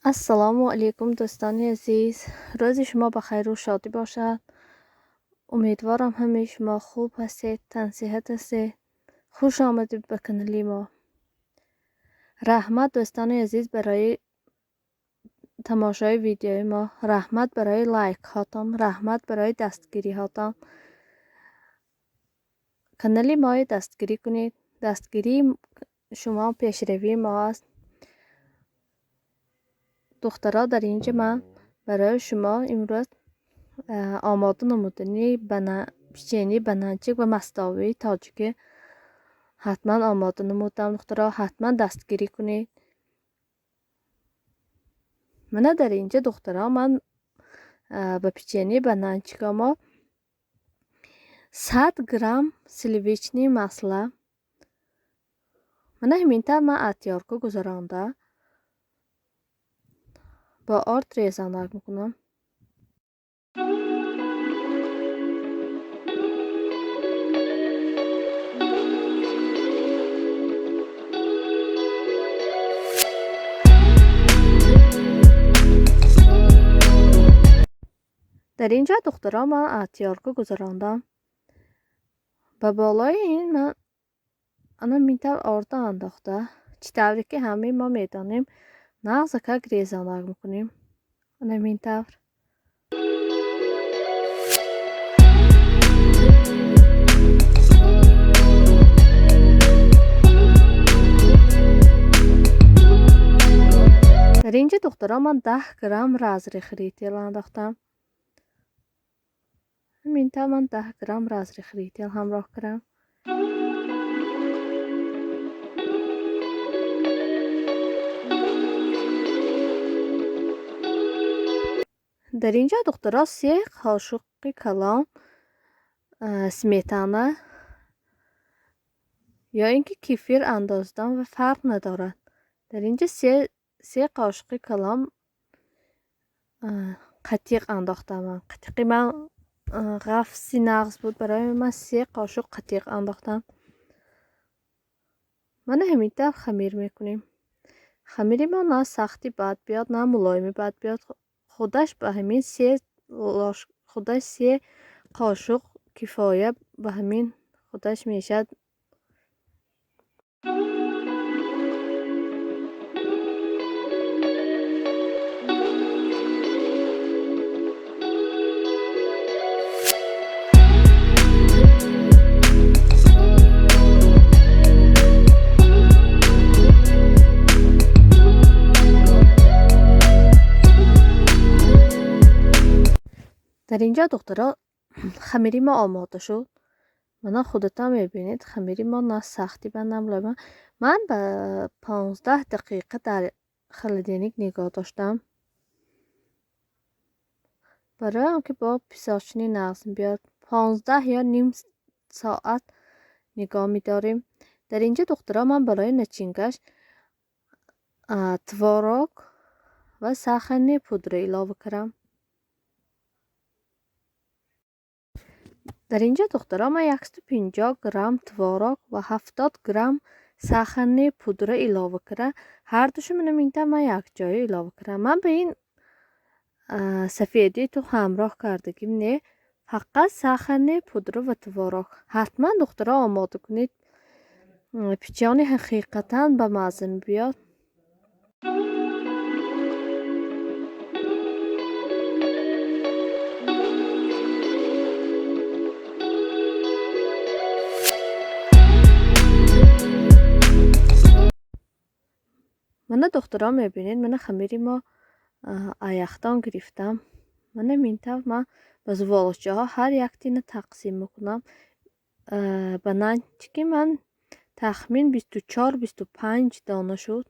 السلام علیکم دوستان عزیز. روز شما بخیر و شادی باشد. امیدوارم همه شما خوب هستید، تن صحت هستید. خوش آمدید به کانال ما. رحمت دوستان عزیز برای تماشای ویدیوی ما، رحمت برای لایک هاتان، رحمت برای دستگیری هاتان. کانال ما دستگیری کنید. دستگیری شما پیشروی ما است. دخترها در اینجا من برای شما امروز آماده نمودنی پیشینی بنانچک و مستاوی تاجیکی حتما آماده نمودم. دخترها حتما دستگیری کنید. من در اینجا دخترها من به پیشینی بنانچک ما 100 گرم سلیویچنی مسله من همینطور من اتیارکو گذرانده با آرد ریزانک میکنم. در اینجا دخترها من اتیارکو گذراندم. به بالای این من انا مینتر آرده انداخته. چطوری که همه ما میدانیم نغز که ریزانک میکنیم. انا مینتر در اینجا دخترها من 10 گرم رازریخ ریتیل انداختم. همینطور من 10 گرم رازریخ ریتیل همراه کردم. در اینجا دخترها 3 قاشق کلان سمیتانه یا اینکه کیفیر انداختم و فرق ندارد. در اینجا 3 قاشق کلان قطیق انداختم. قطیقی من غفصی نغز بود، برای من 3 قاشق قطیق انداختم. من همینطور خمیر میکنیم. خمیری ما نه سختی بد بیاد نه ملایمی بد بیاد. خودش به همین 3 قاشق کفایه به همین خودش میشد. در اینجا دخترها خمیری ما آماده شد. من خودتا میبینید خمیری ما نه سختی بندم. من به 15 دقیقه در خلدینیک نگاه داشتم برای آنکه با پیساچنی نغز بیاد. 15 یا نیم ساعت نگاه میداریم. در اینجا دخترها من برای نچینگش تواروک و ساخن پودر اضافه کردم. در اینجا دخترها من 150 گرم تواروک و 70 گرم ساخن پودر اضافه کردم. هر دوشو من یک جای اضافه کردم. من به این سفیدی تو همراه کردگیم نه، فقط ساخن پودر و تواروک. حتما دخترها آماده کنید. پیچانی حقیقتا به مزه بیاد. من دخترها میبینید من خمیری ما ایختان گرفتم. من مینطور من به زوالچه ها هر یک تینه تقسیم میکنم. بنانچکی من تخمین 24-25 دانه شد.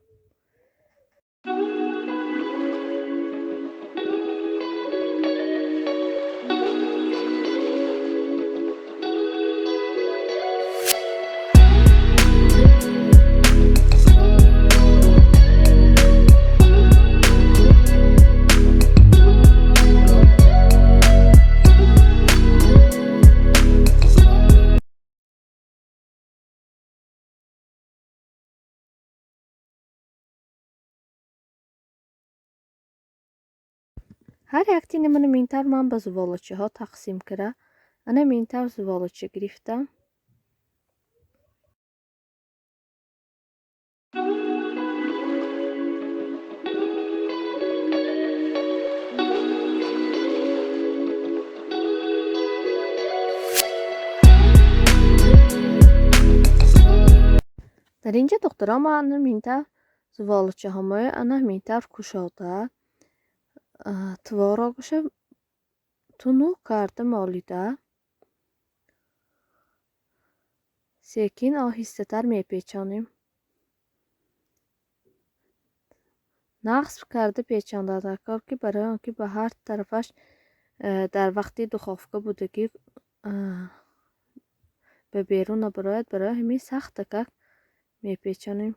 هر یک تینی من مینتر من به زوالچه ها تقسیم کرده. انا مینتر زوالچه گرفتم. در اینجا دخترام انا مینتر زوالچه همه انا مینتر کشاده تواراگشه تونو کردم آلیده. سیکین آهسته تر میپیچانیم. نقص کرده پیچانده در کار که برای آنکه به هر طرفش در وقتی دخافکه بودگی به بیرون نبراید، برای همین سخته که میپیچانیم.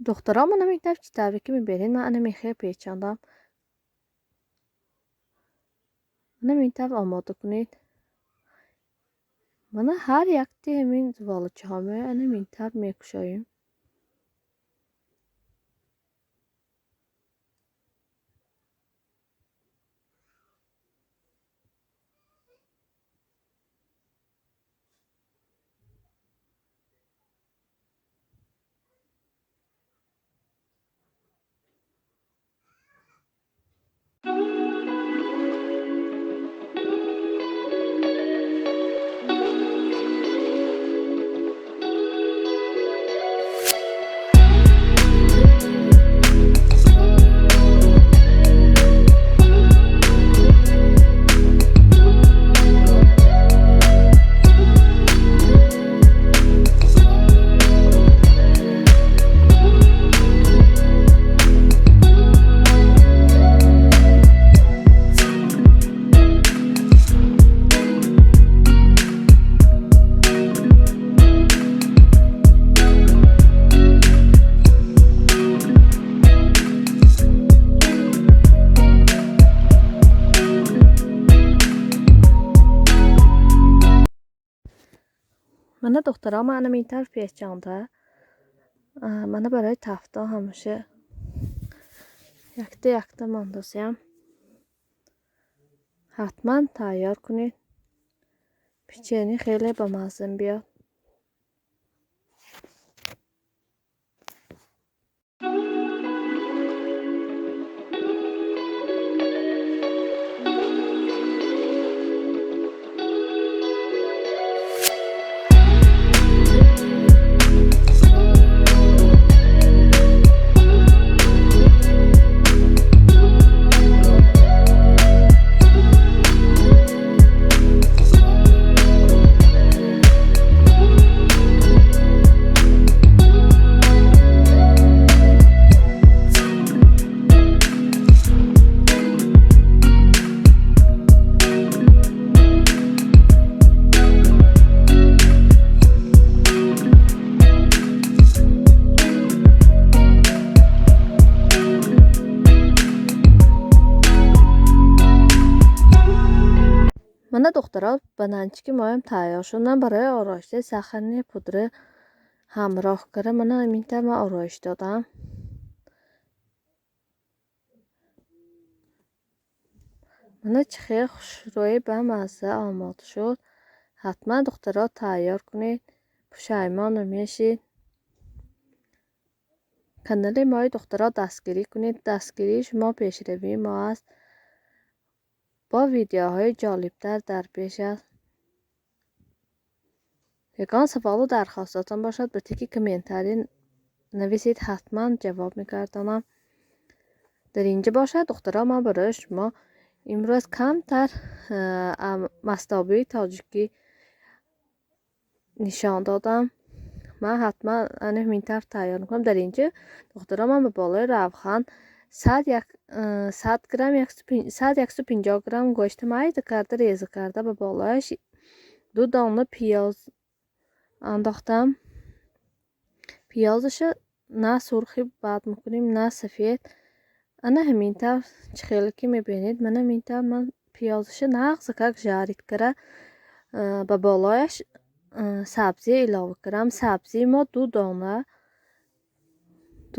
دخترام من نمیتونم چی تبریکی میبرین. من نمیخواه پیچاندم. نمیتونم آماده کنید. من هر یک تی همین زوالچه همه نمیتونم میکشاییم. من دخترام من نمیتونم پیچانده. من برای تفتا همیشه یکته ماندازیم. حتما تیار کنید. پیچنی خیلی با مزه بیاد. من دخترها بنانچه مایم تیار شد. من برای آرایشته سخنی پودر همراه کرده. من نمیتونم آرایش دادم. من چه خوشرویی به مزه آماده شد. حتما دخترها تیار کنید. پشیمان میشید. کانال ما دخترها دستگیری کنید. دستگیری شما پیشروی ما است. با ویدیوهای جالبتر در پیش است. یگان سوال و درخواستاتان باشد به تیک کامنتاری نویسید. حتما جواب میگردانم. در اینجا باشد دخترها من برای شما امروز کمتر مستابی تاجیکی نشان دادم. من حتما همینطور تیار میکنم. در اینجا دخترها من به بالای روغن 100 گرم 150 گرم گوشت میده کرده ریزه کرده به بالایش دو دانه پیاز انداختم. پیازش نه سرخی بعد میکنیم نه سفید. انا همینطور خیلی که میبینید من همینطور من پیازش نغز که جارید کرده به بالایش سبزی ایلاوه کردم. سبزی ما دو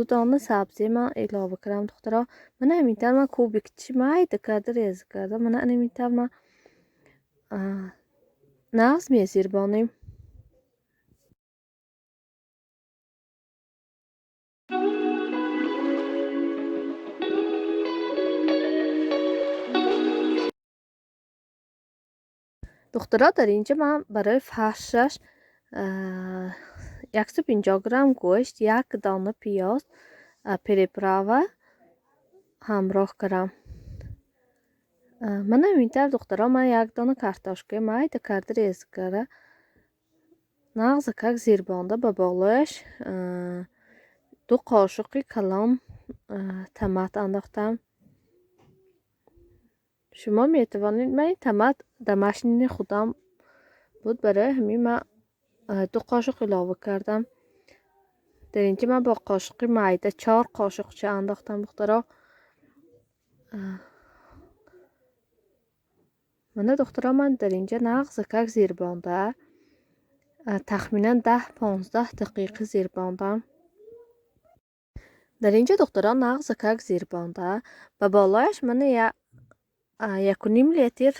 دانه سبزی من ایلاوه کردم دخترا. من همینطور من کوبیکچی مایده کرده ریز کرده. من همینطور من نغز میزیر بانیم. دخترا در اینجا من برای فرشش 150 گرم گوشت، 1 دانه پیاز پریپراوه همراه کردم. من همینطور دخترا من 1 دانه کартاشکه مایده کرده ریز کرده. نغز کک زیر بانده به بالایش 2 قاشق کلان تمات انداختم. شما میتوانید، من این تمات در ماشین خودم بود برای همین من 2 قاشق اضافه کردم. در اینجا من با قاشق مایده 4 قاشق چه انداختم دخترا. من در اینجا نغز کک زیر بانده تخمینا 10-15 دقیقه زیر باندم. در اینجا دخترا نغز کک زیر بانده و بالایش من 1.5 لیتر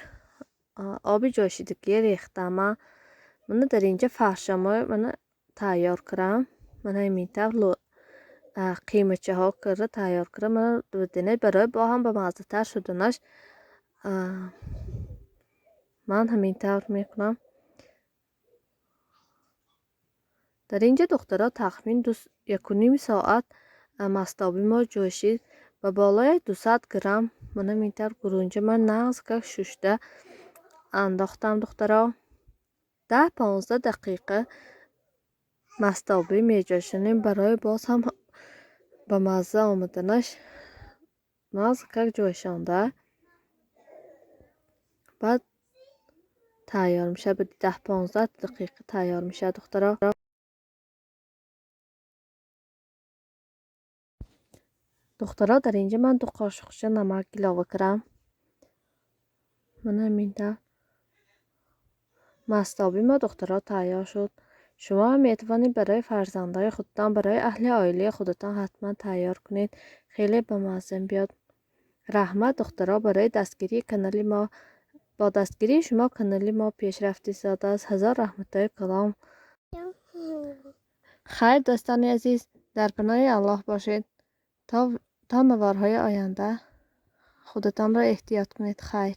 آب جوشیدگی ریختم. من در اینجا فرشمای من تیار کردم. من همینطور قیمچه ها کرده تیار کردم. من بدینه برای با هم به مزه تر شدنش من همینطور میکنم. در اینجا دخترا تخمین 1.5 ساعت مستابی ما جوشید و بالای 200 گرم من همینطور گرونجه من نغز که ششته انداختم دخترا. 10-15 دقیقه مستابی میجوشنیم برای باز هم به مزه آمدنش. نغز که جوشانده بعد تیار میشه. به 10-15 دقیقه تیار میشه دخترا. دخترا در اینجا من 2 قاشق نمک اضافه کردم. من همینطور مستابی ما دخترا تیار شد. شما هم میتوانید برای فرزندای خودتان، برای اهل عائله خودتان حتما تیار کنید. خیلی به مزه بیاد. رحمت دخترا برای دستگیری کانال ما، با دستگیری شما کانال ما پیشرفتی ساده است. هزار رحمت کلام. خیر دوستان عزیز، در پناه الله باشید. تا نوارهای آینده خودتان را احتیاط کنید. خیر.